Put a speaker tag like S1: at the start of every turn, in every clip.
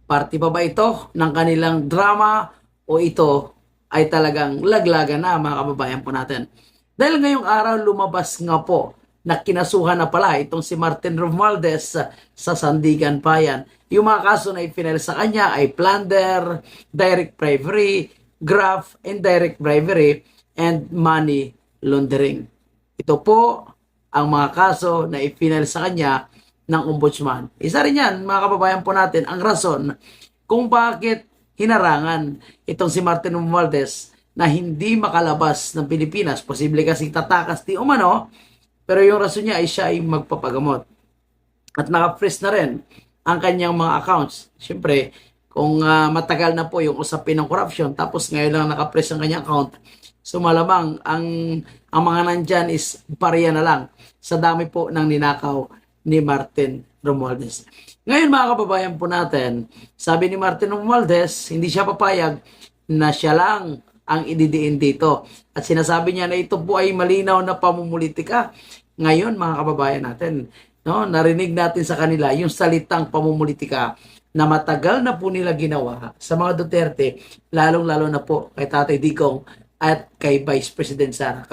S1: Party pa ba ito ng kanilang drama o ito ay talagang laglagan na mga kababayan po natin? Dahil ngayong araw lumabas nga po na kinasuhan na pala itong si Martin Romualdez sa Sandigan Bayan. Yung mga kaso na ipinal sa kanya ay plunder, direct bribery, graft, indirect bribery, and money laundering. Ito po ang mga kaso na ipinal sa kanya ng ombudsman. Isa rin yan, mga kababayan po natin, ang rason kung bakit hinarangan itong si Martin Romualdez na hindi makalabas ng Pilipinas. Posible kasi tatakas di umano, pero yung rason niya ay siya ay magpapagamot. At naka-freeze na rin ang kanyang mga accounts. Siyempre, kung matagal na po yung usapin ng corruption, tapos ngayon lang naka-freeze ang kanyang account, so malamang ang mga nandyan is barya na lang sa dami po ng ninakaw ni Martin Romualdez. Ngayon mga kababayan po natin, sabi ni Martin Romualdez, hindi siya papayag na siya lang ang ididiin dito. At sinasabi niya na ito po ay malinaw na pamumulitika. Ngayon mga kababayan natin, no, narinig natin sa kanila yung salitang pamumulitika na matagal na po nila ginawa sa mga Duterte, lalong-lalo na po kay Tatay Digong at kay Vice President Sara.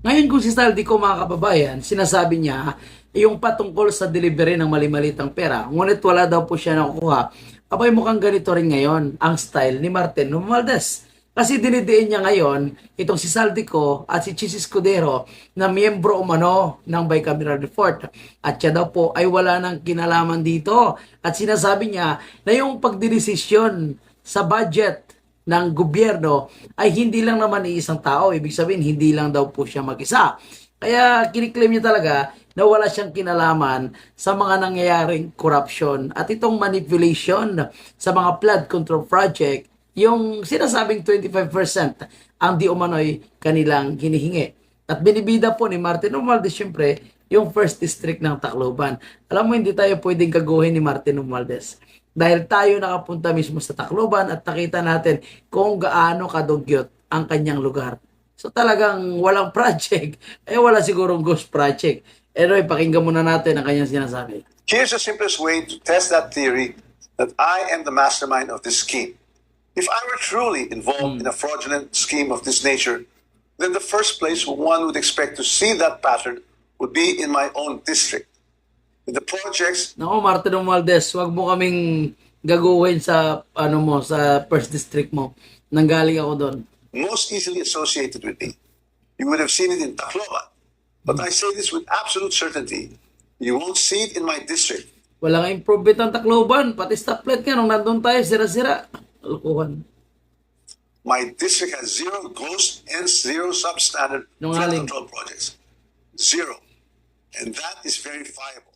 S1: Ngayon kung si Saldico mga kababayan, sinasabi niya yung patungkol sa delivery ng mali-malitang pera, ngunit wala daw po siya nakukuha. Abay mukhang ganito rin ngayon ang style ni Martin Romualdez. Kasi dinidiin niya ngayon itong si Saldico at si Chis Escudero na miyembro umano ng bicameral report. At siya daw po ay wala nang kinalaman dito. At sinasabi niya na yung pagdidesisyon sa budget ng gobyerno ay hindi lang naman iisang tao. Ibig sabihin, hindi lang daw po siya mag-isa. Kaya kiniklaim niya talaga na wala siyang kinalaman sa mga nangyayaring corruption at itong manipulation sa mga flood control project, yung sinasabing 25% ang di umano'y kanilang hinihingi. At binibida po ni Martin Romualdez siyempre yung first district ng Tacloban. Alam mo, hindi tayo pwedeng gaguhin ni Martin Romualdez. Dahil tayo nakapunta mismo sa Tacloban at nakita natin kung gaano kadugyot ang kanyang lugar. So talagang walang project. Wala sigurong ghost project. Anyway, pakinggan muna natin ang kanyang sinasabi.
S2: Here's the simplest way to test that theory that I am the mastermind of this scheme. If I were truly involved in a fraudulent scheme of this nature, then the first place one would expect to see that pattern would be in my own district. In the projects.
S1: Nako, Martin Romualdez, wag mo kaming gaguhin sa sa first district mo. Nanggaling ako doon.
S2: Most easily associated with me. You would have seen it in Tacloban. But I say this with absolute certainty. You won't see it in my district.
S1: Walang improvement ang Tacloban. Pati stoplight nga, nung nandun tayo, sira-sira. Alukuhan.
S2: My district has zero ghost and zero substandard flood control projects. Zero. And that is verifiable.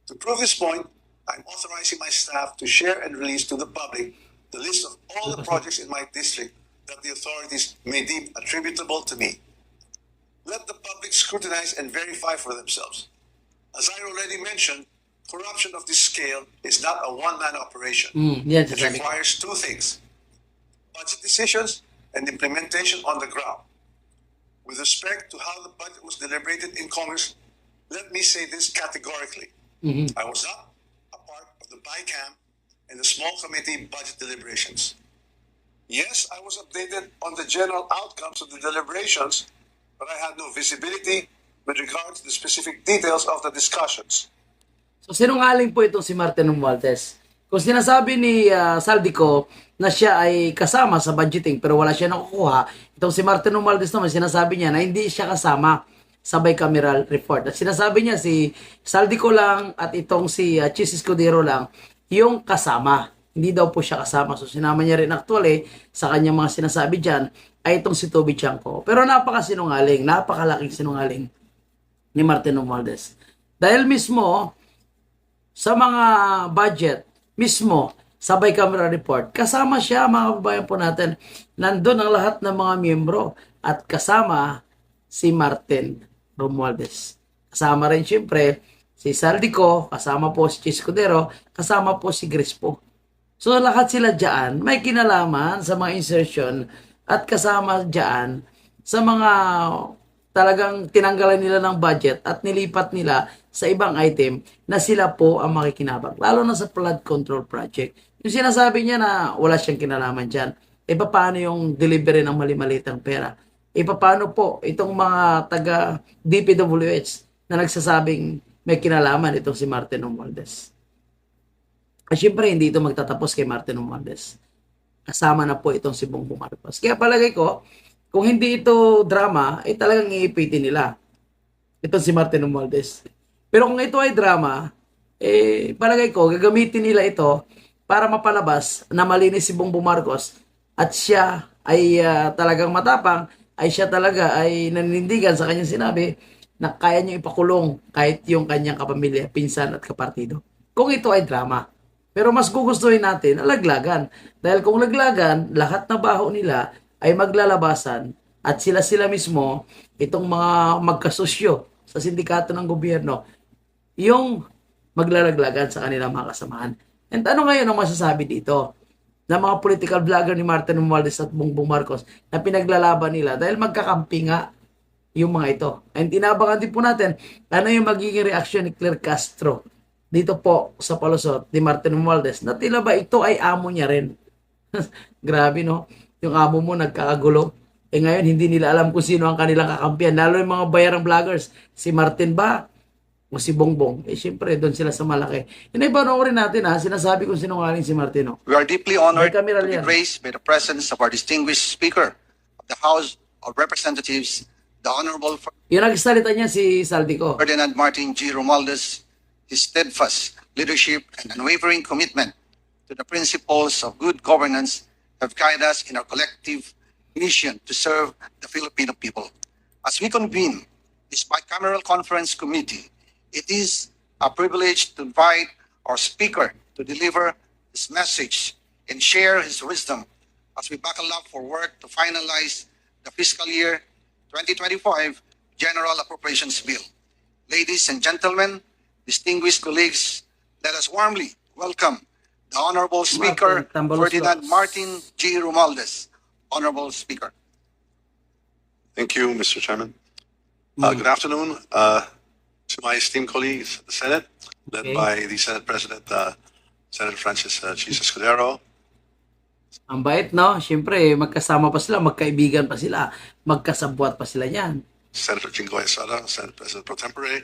S2: To prove this point, I'm authorizing my staff to share and release to the public the list of all the projects in my district that the authorities may deem attributable to me. Let the public scrutinize and verify for themselves. As I already mentioned, corruption of this scale is not a one-man operation. It requires two things: budget decisions and implementation on the ground. With respect to how the budget was deliberated in Congress, let me say this categorically. I was not a part of the BICAM and the small committee budget deliberations. Yes, I was updated on the general outcomes of the deliberations, but I had no visibility with regard to the specific details of the discussions.
S1: So sinungaling po itong si Martin Romualdez. Kung sinasabi ni Saldico na siya ay kasama sa budgeting pero wala siya nakukuha, itong si Martin Romualdez naman sinasabi niya na hindi siya kasama sa bicameral report. At sinasabi niya si Saldico lang at itong si Chis Escudero lang yung kasama. Hindi daw po siya kasama. So sinama niya rin actually sa kanyang mga sinasabi dyan ay itong si Toby Chanco. Pero napakasinungaling, napakalaking sinungaling ni Martin Romualdez. Dahil mismo sa mga budget, mismo sa bicameral report, kasama siya mga kababayan po natin. Nandun ang lahat ng mga miyembro at kasama si Martin Romualdez. Kasama rin siyempre si Saldico, kasama po si Chis Escudero, kasama po si Crispo. So lahat sila dyan may kinalaman sa mga insertion at kasama dyan sa mga talagang tinanggalan nila ng budget at nilipat nila sa ibang item na sila po ang makikinabang. Lalo na sa flood control project. Yung sinasabi niya na wala siyang kinalaman dyan, paano yung delivery ng mali-malitang pera? Paano po itong mga taga DPWH na nagsasabing may kinalaman itong si Martin Romualdez? At syempre, hindi ito magtatapos kay Martin Romualdez. Kasama na po itong si Bongbong Marcos. Kaya palagay ko, kung hindi ito drama, talagang iipitin nila itong si Martin Romualdez. Pero kung ito ay drama, palagay ko, gagamitin nila ito para mapalabas na malinis si Bongbong Marcos at siya ay talagang matapang, ay siya talaga ay naninindigan sa kanyang sinabi na kaya niyang ipakulong kahit yung kanyang kapamilya, pinsan at kapartido. Kung ito ay drama. Pero mas gugustuhin natin ang laglagan. Dahil kung laglagan, lahat na baho nila ay maglalabasan at sila-sila mismo, itong mga magkasosyo sa sindikato ng gobyerno, yung maglalaglagan sa kanilang mga kasamahan. And ano ngayon ang masasabi dito? Na mga political vlogger ni Martin Romualdez at Bongbong Marcos na pinaglalaban nila dahil magkakampi nga yung mga ito. And inabangan din po natin ano yung magiging reaksyon ni Claire Castro dito po sa palusot ni Martin Romualdez na tila ba ito ay amo niya rin. Grabe no? Yung amo mo nagkakagulo. Ngayon hindi nila alam kung sino ang kanilang kakampiyan. Lalo yung mga bayarang vloggers. Si Martin ba? O si Bongbong? Siyempre doon sila sa malaki. Rin natin sinasabi kong sinungaling si Martin.
S3: We are deeply honored
S1: May kamera
S3: to be
S1: yan.
S3: graced by the presence of our distinguished Speaker of the House of Representatives, the Honorable
S1: Yung nagsalita niya si Saldico.
S3: Ferdinand Martin G. Romualdez. His steadfast leadership and unwavering commitment to the principles of good governance have guided us in our collective mission to serve the Filipino people. As we convene this bicameral conference committee, it is a privilege to invite our Speaker to deliver his message and share his wisdom as we buckle up for work to finalize the fiscal year 2025 General Appropriations Bill. Ladies and gentlemen, distinguished colleagues, let us warmly welcome the Honorable Speaker Ferdinand Martin G. Romualdez. Honorable Speaker.
S2: Thank you, Mr. Chairman. Good afternoon to my esteemed colleagues, the Senate, led
S1: Okay.
S2: by the Senate President, Senator Francis Chis Escudero,
S1: Ang bait, no? Siyempre, magkasama pa sila, magkaibigan pa sila, magkasabwat pa sila yan.
S2: Senator Jinggoy Estrada, Senate President Pro Tempore,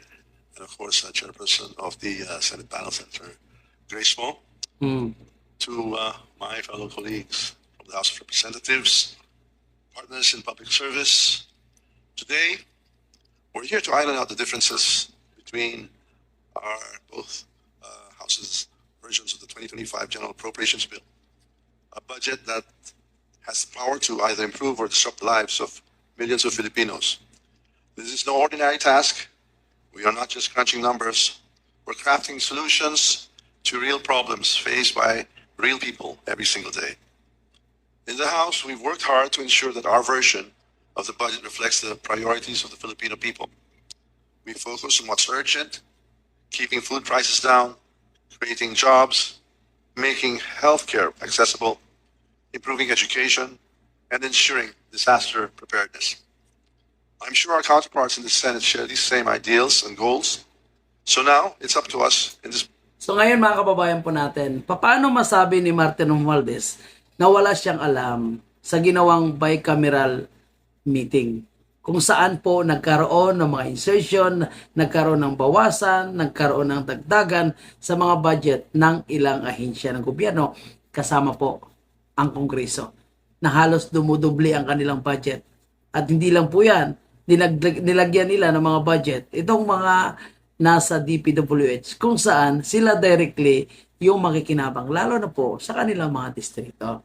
S2: and of course, Chairperson of the Senate panel, Senator Grace Mo,
S1: Hmm.
S2: to my fellow colleagues from the House of Representatives, partners in public service. Today, we're here to iron out the differences between our both houses' versions of the 2025 General Appropriations Bill, a budget that has the power to either improve or disrupt the lives of millions of Filipinos. This is no ordinary task. We are not just crunching numbers. We're crafting solutions to real problems faced by real people every single day. In the House, we've worked hard to ensure that our version of the budget reflects the priorities of the Filipino people. We focus on what's urgent, keeping food prices down, creating jobs, making healthcare accessible, improving education, and ensuring disaster preparedness. I'm sure our counterparts in the Senate share these same ideals and goals. So now, it's up to us in this.
S1: So ngayon mga kababayan po natin, paano masabi ni Martin Romualdez na wala siyang alam sa ginawang bicameral meeting? Kung saan po nagkaroon ng mga insertion, nagkaroon ng bawasan, nagkaroon ng dagdagan sa mga budget ng ilang ahensya ng gobyerno, kasama po ang Kongreso, na halos dumudubli ang kanilang budget. At hindi lang po yan, nilagyan nila ng mga budget itong mga nasa DPWH kung saan sila directly yung makikinabang, lalo na po sa kanilang mga distrito.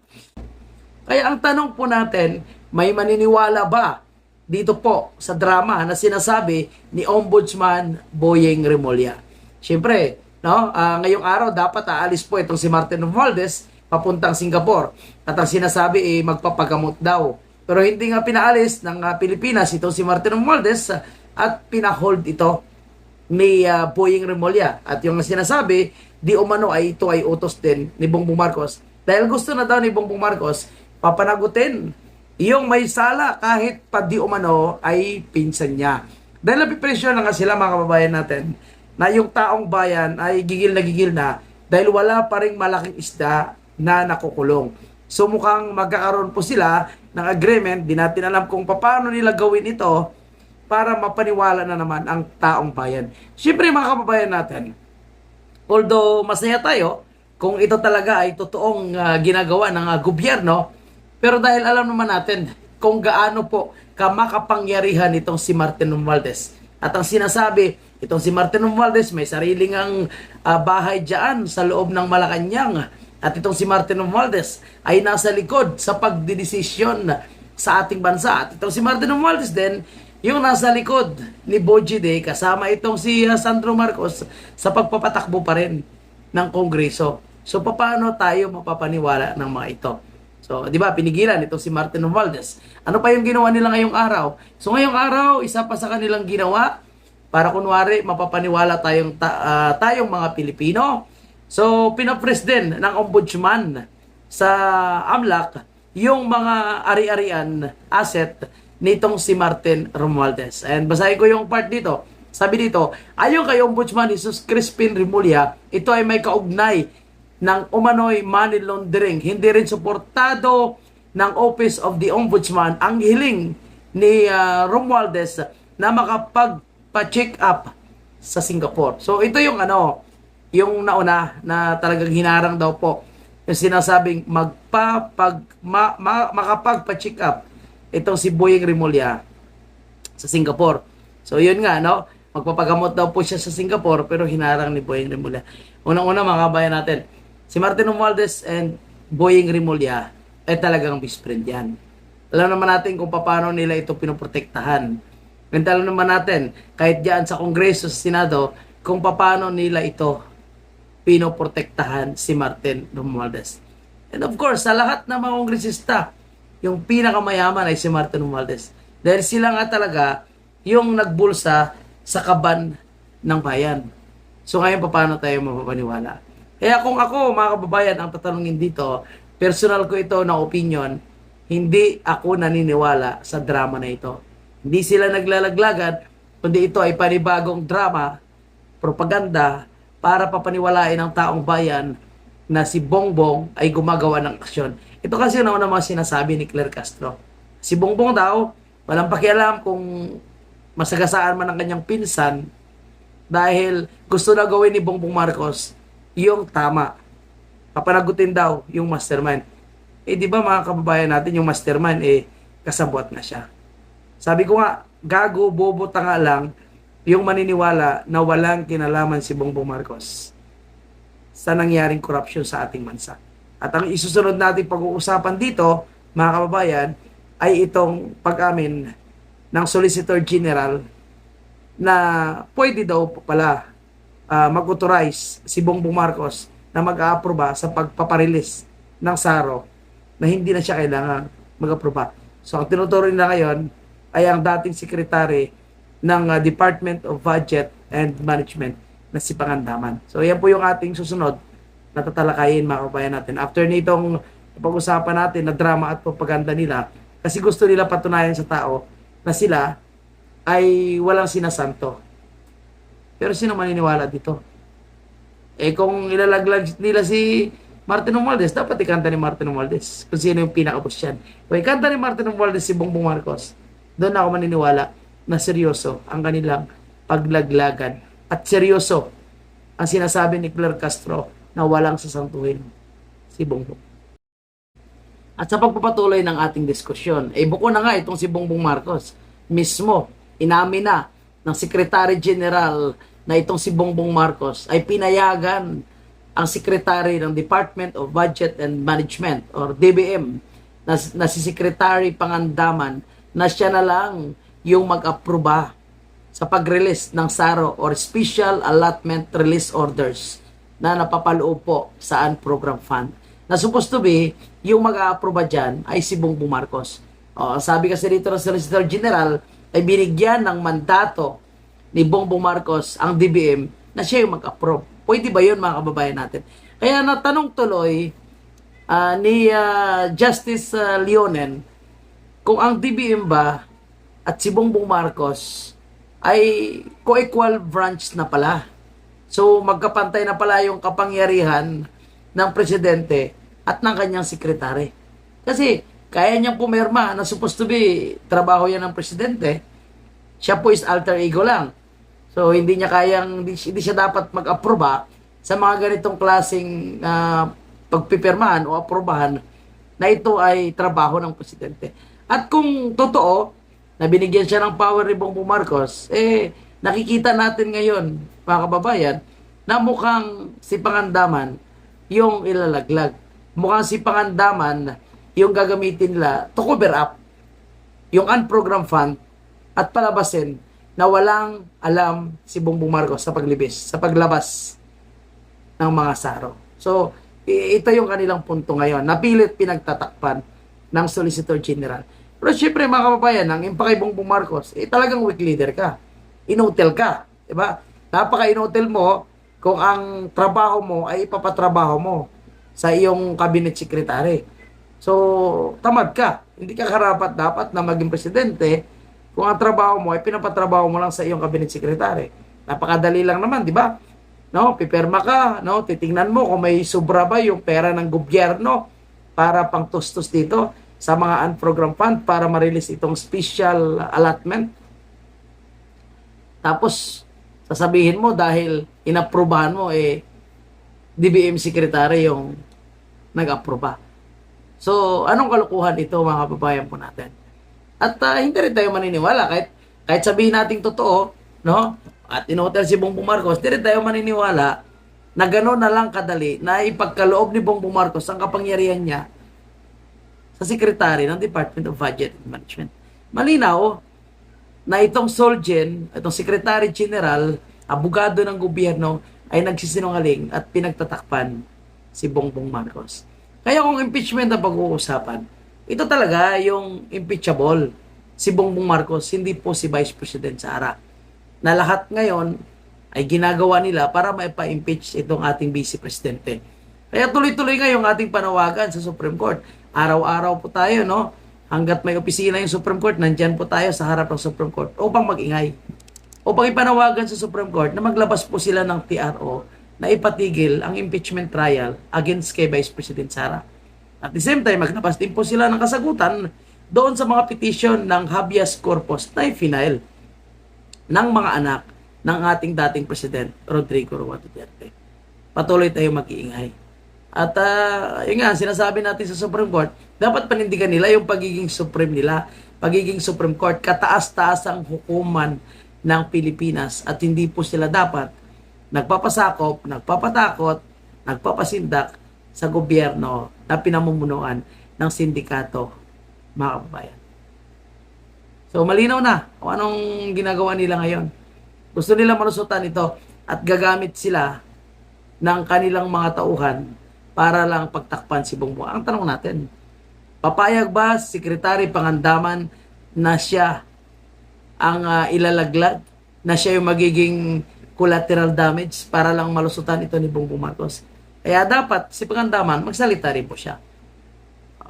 S1: Kaya ang tanong po natin, may maniniwala ba dito po sa drama na sinasabi ni Ombudsman Boyeng Remulla? Siyempre, no, ngayong araw dapat aalis po itong si Martin Romualdez papuntang Singapore. At ang sinasabi magpapagamot daw. Pero hindi nga pinaalis ng Pilipinas itong si Martin Romualdez at pinahold ito ni Boyeng Remulla. At yung sinasabi, di umano ay ito ay utos din ni Bongbong Marcos. Dahil gusto na daw ni Bongbong Marcos papanagutin yung may sala kahit pa di umano ay pinsan niya. Dahil napipresyon na nga sila mga kababayan natin na yung taong bayan ay gigil na dahil wala pa ring malaking isda na nakukulong. So mukhang magkakaroon po sila ng agreement, di natin alam kung paano nila gawin ito para mapaniwala na naman ang taong bayan. Siyempre mga kababayan natin, although masaya tayo kung ito talaga ay totoong ginagawa ng gobyerno, pero dahil alam naman natin kung gaano po kamakapangyarihan itong si Martin Romualdez. At ang sinasabi, itong si Martin Romualdez may sariling ang bahay dyan sa loob ng Malacanang. At itong si Martin Romualdez ay nasa likod sa pagdidesisyon sa ating bansa. At itong si Martin Romualdez din, yung nasa likod ni Boji Day, kasama itong si Sandro Marcos sa pagpapatakbo pa rin ng Kongreso. So, paano tayo mapapaniwala ng mga ito? So, di ba, pinigilan itong si Martin Romualdez. Ano pa yung ginawa nila ngayong araw? So, ngayong araw, isa pa sa kanilang ginawa para kunwari mapapaniwala tayong mga Pilipino. So, pinapres din ng ombudsman sa AMLAC yung mga ari-arian asset nitong si Martin Romualdez. And basahin ko yung part dito. Sabi dito, ayon kay Ombudsman Jesus Crispin Remulla, ito ay may kaugnay ng umano'y money laundering. Hindi rin suportado ng Office of the Ombudsman ang hiling ni Romualdez na makapagpa-check up sa Singapore. So ito yung yung nauna na talagang hinarang daw po yung sinasabing makapagpa-check up itong si Boying Remulla sa Singapore. So yun nga, magpapagamot daw po siya sa Singapore pero hinarang ni Boying Remulla. Unang-una mga kabayan natin, si Martin Romualdez and Boying Remulla ay talagang best friend yan. Alam naman natin kung paano nila ito pinoprotektahan. And alam naman natin, kahit diyan sa Kongreso, sa Senado, kung paano nila ito pinoprotektahan si Martin Romualdez. And of course, sa lahat ng mga kongresista, yung pinakamayaman ay si Martin Romualdez. Dahil sila nga talaga yung nagbulsa sa kaban ng bayan. So ngayon, paano tayo mapapaniwala? Kaya kung ako, mga kababayan, ang tatanungin dito, personal ko ito na opinion, hindi ako naniniwala sa drama na ito. Hindi sila naglalaglagan, kundi ito ay panibagong drama, propaganda, para papaniwalain ng taong bayan na si Bongbong ay gumagawa ng aksyon. Ito kasi yung nauna mga sinasabi ni Claire Castro. Si Bongbong daw, walang pakialam kung masagasaan man ang kanyang pinsan dahil gusto na gawin ni Bongbong Marcos yung tama. Papanagutin daw yung mastermind. Di ba mga kababayan natin, yung mastermind kasabwat na siya. Sabi ko nga, gago, bobo, tanga lang yung maniniwala na walang kinalaman si Bongbong Marcos sa nangyaring korupsyon sa ating bansa. At ang isusunod nating pag-uusapan dito, mga kababayan, ay itong pag-amin ng Solicitor General na pwede daw pala mag-authorize si Bongbong Marcos na mag-a-aproba sa pagpaparelease ng SARO na hindi na siya kailangan mag-aproba. So ang tinuturoy na ngayon ay ang dating sekretary ng Department of Budget and Management na si Pangandaman. So yan po yung ating susunod na tatalakayin mga kabayan natin. After nitong pag-usapan natin na drama at propaganda nila, kasi gusto nila patunayan sa tao na sila ay walang sinasanto. Pero sino maniniwala dito? Kung ilalaglag nila si Martin Romualdez, dapat ikanta ni Martin Romualdez kung sino yung pinaka-boss yan. Kung ikanta ni Martin Romualdez si Bongbong Marcos, doon ako maniniwala na seryoso ang kanilang paglaglagan. At seryoso ang sinasabi ni Claire Castro na walang sasantuhin si Bongbong. At sa pagpapatuloy ng ating diskusyon, buko na nga itong si Bongbong Marcos. Mismo, inamin na ng Secretary General na itong si Bongbong Marcos ay pinayagan ang Secretary ng Department of Budget and Management or DBM na si Secretary Pangandaman na siya na lang yung mag-aproba sa pag-release ng SARO or Special Allotment Release Orders na napapaloob po sa program fund. Na supposed to be, yung mag-a-aproba dyan ay si Bongbong Marcos. Sabi kasi dito ng Solicitor General ay binigyan ng mandato ni Bongbong Marcos ang DBM na siya yung mag-approve. Pwede ba yun mga kababayan natin? Kaya natanong tuloy ni Justice Leonen kung ang DBM ba at si Bongbong Marcos ay co-equal branch na pala. So magkapantay na pala yung kapangyarihan ng presidente at ng kanyang sekretary. Kasi kaya niyang pumirma na supposed to be trabaho yan ng presidente. Siya po is alter ego lang. So hindi hindi siya dapat mag-aproba sa mga ganitong klaseng pagpipirmahan o aprobahan na ito ay trabaho ng presidente. At kung totoo na binigyan siya ng power ni Bongbong Marcos, nakikita natin ngayon, mga kababayan, na mukhang si Pangandaman yung ilalaglag. Mukhang si Pangandaman yung gagamitin nila to cover up yung unprogrammed fund at palabasin na walang alam si Bongbong Marcos sa paglabas ng mga saro. So, ito yung kanilang punto ngayon. Napilit pinagtatakpan ng Solicitor General. Pero syempre mga kababayan, ang impake Bongbong Marcos, talagang weak leader ka. Inutil ka. Diba? Napaka-inutil mo kung ang trabaho mo ay ipapatrabaho mo sa iyong cabinet secretary. So, tamad ka. Hindi ka karapat dapat na maging presidente kung ang trabaho mo ay pinapatrabaho mo lang sa iyong cabinet secretary. Napakadali lang naman, di ba? No, pipirma ka, no, titingnan mo kung may sobra ba yung pera ng gobyerno para pang tustos dito sa mga unprogrammed fund para ma-release itong special allotment. Tapos sasabihin mo dahil inaprubahan mo DBM secretary yung nag-aproba. So, anong kalukuhan ito mga kababayan po natin? At hindi rin tayo maniniwala kahit sabihin nating totoo, no? At inotel si Bongbong Marcos, hindi rin tayo maniniwala na gano'n na lang kadali na ipagkaloob ni Bongbong Marcos ang kapangyarihan niya sa sekretary ng Department of Budget and Management. Malinaw na itong Solgen, itong Secretary General, abogado ng gobyerno, ay nagsisinungaling at pinagtatakpan si Bongbong Marcos. Kaya kung impeachment ang pag-uusapan, ito talaga yung impeachable si Bongbong Marcos, hindi po si Vice President Sara. Na lahat ngayon ay ginagawa nila para maipa-impeach itong ating Vice Presidente. Kaya tuloy-tuloy nga yung ating panawagan sa Supreme Court. Araw-araw po tayo, no? Hanggat may opisina yung Supreme Court, nandyan po tayo sa harap ng Supreme Court upang mag-ingay. Upang ipanawagan sa Supreme Court na maglabas po sila ng TRO na ipatigil ang impeachment trial against kay Vice President Sara. At the same time, maglabas din po sila ng kasagutan doon sa mga petition ng habeas corpus na i-file ng mga anak ng ating dating President Rodrigo Roa Duterte. Patuloy tayo mag-iingay. At yun nga, sinasabi natin sa Supreme Court, dapat panindigan nila yung pagiging Supreme nila, pagiging Supreme Court, kataas-taas ang hukuman ng Pilipinas at hindi po sila dapat nagpapasakop, nagpapatakot, nagpapasindak sa gobyerno na pinamumunuan ng sindikato, mga kababayan. So, malinaw na kung anong ginagawa nila ngayon. Gusto nila malusutan ito at gagamit sila ng kanilang mga tauhan para lang pagtakpan si Bongbong. Ang tanong natin, papayag ba Secretary Pangandaman na siya ang ilalaglag, na siya yung magiging collateral damage para lang malusutan ito ni Bongbong Marcos? Kaya dapat si Pangandaman magsalita rin po siya.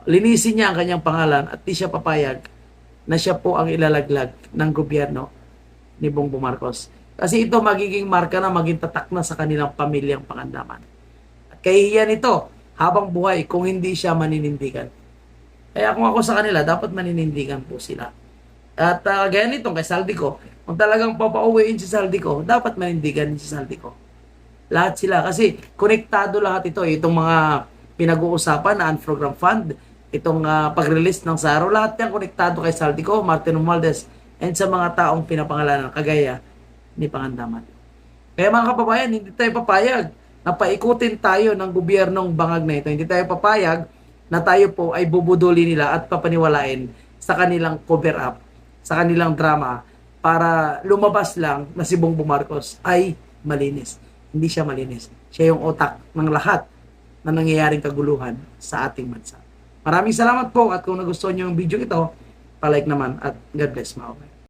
S1: Linisin niya ang kanyang pangalan at di siya papayag na siya po ang ilalaglag ng gobyerno ni Bongbong Marcos. Kasi ito magiging marka na, maging tatak na sa kanilang pamilyang Pangandaman. At kahihiyan ito habang buhay kung hindi siya maninindigan. Kaya kung ako sa kanila, dapat maninindigan po sila. At gaya nitong kay Saldico, kung talagang papauwiin si Saldico, dapat manindigan si Saldico. Lahat sila. Kasi konektado lahat ito. Itong mga pinag-uusapan na unprogrammed fund, itong pag-release ng SARO, lahat yan konektado kay Saldico, Martin Romualdez, and sa mga taong pinapangalanan kagaya ni Pangandaman. Kaya mga kababayan, hindi tayo papayag na paikutin tayo ng gobyernong bangag na ito. Hindi tayo papayag na tayo po ay bubuduli nila at papaniwalain sa kanilang cover up, sa kanilang drama, para lumabas lang na si Bongbong Marcos ay malinis. Hindi siya malinis. Siya yung otak ng lahat na nangyayaring kaguluhan sa ating bansa. Maraming salamat po at kung nagustuhan niyo yung video ito, palike naman at God bless mga kababayan.